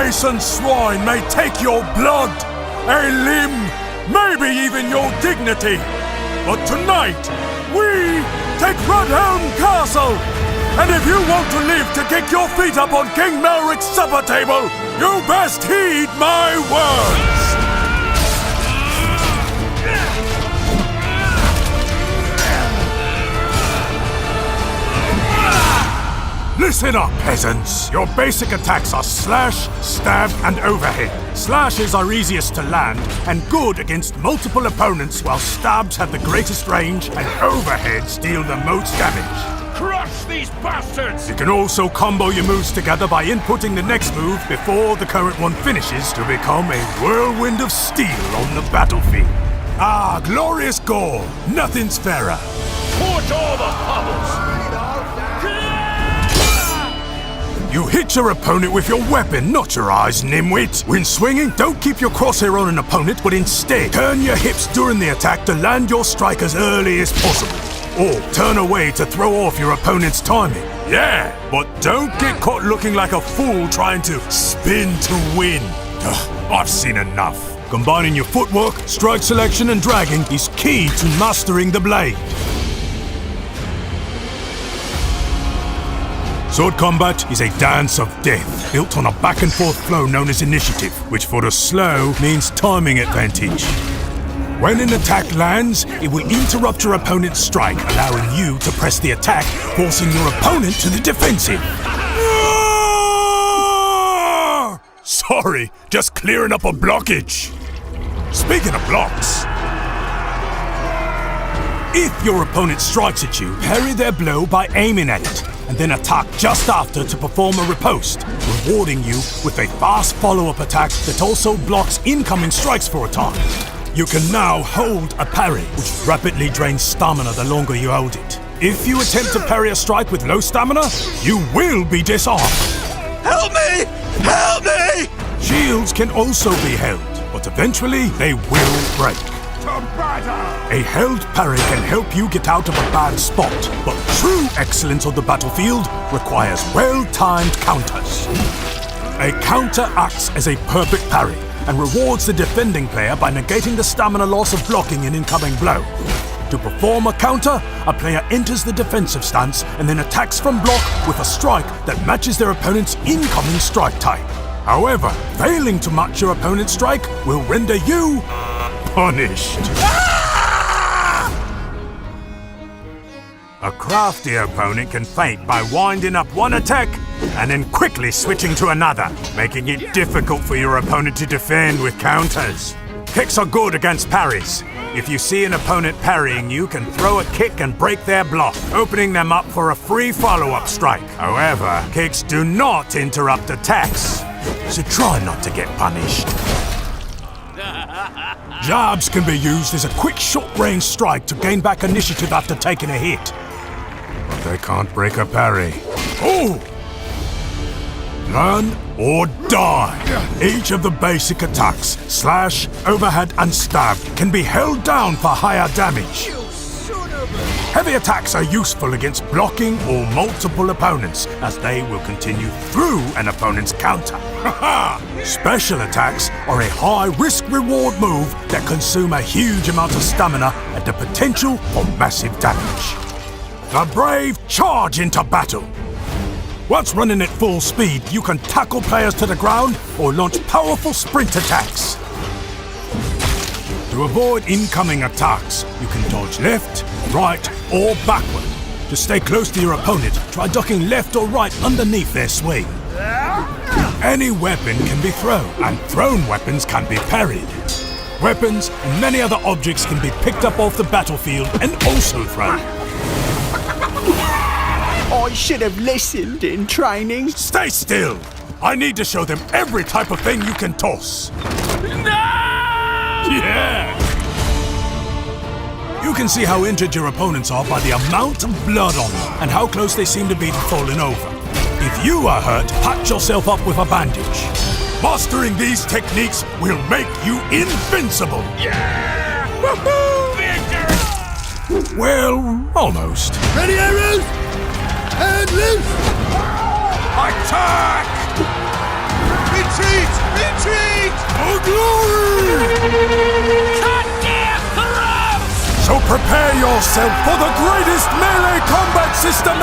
Mason swine may take your blood, a limb, maybe even your dignity. But tonight, we take Rudhelm Castle! And if you want to live to kick your feet up on King Melric's supper table, you best heed my words! Listen up, peasants! Your basic attacks are slash, stab, and overhead. Slashes are easiest to land and good against multiple opponents, while stabs have the greatest range and overheads deal the most damage. Crush these bastards! You can also combo your moves together by inputting the next move before the current one finishes to become a whirlwind of steel on the battlefield. Ah, glorious gore! Nothing's fairer. Torch all the puddles! You hit your opponent with your weapon, not your eyes, nimwit! When swinging, don't keep your crosshair on an opponent, but instead turn your hips during the attack to land your strike as early as possible. Or turn away to throw off your opponent's timing. Yeah, but don't get caught looking like a fool trying to spin to win. Ugh, I've seen enough. Combining your footwork, strike selection, and dragging is key to mastering the blade. Sword combat is a dance of death, built on a back-and-forth flow known as initiative, which for the slow means timing advantage. When an attack lands, it will interrupt your opponent's strike, allowing you to press the attack, forcing your opponent to the defensive. Sorry, just clearing up a blockage. Speaking of blocks, if your opponent strikes at you, parry their blow by aiming at it, and then attack just after to perform a riposte, rewarding you with a fast follow-up attack that also blocks incoming strikes for a time. You can now hold a parry, which rapidly drains stamina the longer you hold it. If you attempt to parry a strike with low stamina, you will be disarmed. Help me! Help me! Shields can also be held, but eventually they will break. A held parry can help you get out of a bad spot, but true excellence on the battlefield requires well-timed counters. A counter acts as a perfect parry and rewards the defending player by negating the stamina loss of blocking an incoming blow. To perform a counter, a player enters the defensive stance and then attacks from block with a strike that matches their opponent's incoming strike type. However, failing to match your opponent's strike will render you punished. A crafty opponent can feint by winding up one attack and then quickly switching to another, making it difficult for your opponent to defend with counters. Kicks are good against parries. If you see an opponent parrying, you can throw a kick and break their block, opening them up for a free follow-up strike. However, kicks do not interrupt attacks, so try not to get punished. Jabs can be used as a quick short-range strike to gain back initiative after taking a hit. But they can't break a parry. Oh! Learn or die. Each of the basic attacks, slash, overhead, and stab, can be held down for higher damage. Heavy attacks are useful against blocking or multiple opponents, as they will continue through an opponent's counter. Special attacks are a high risk-reward move that consume a huge amount of stamina and the potential for massive damage. The brave charge into battle. Once running at full speed, you can tackle players to the ground or launch powerful sprint attacks. To avoid incoming attacks, you can dodge left, right, or backward. To stay close to your opponent, try ducking left or right underneath their swing. Any weapon can be thrown, and thrown weapons can be parried. Weapons and many other objects can be picked up off the battlefield and also thrown. I should have listened in training. Stay still! I need to show them every type of thing you can toss. No! Yeah! You can see how injured your opponents are by the amount of blood on them and how close they seem to be to falling over. If you are hurt, patch yourself up with a bandage. Mastering these techniques will make you invincible! Yeah! Woohoo! Victor! Well, almost. Ready, arrows? And loose! Attack! It's Retreat! Retreat! For glory! Cut their throats! So prepare yourself for the greatest melee combat system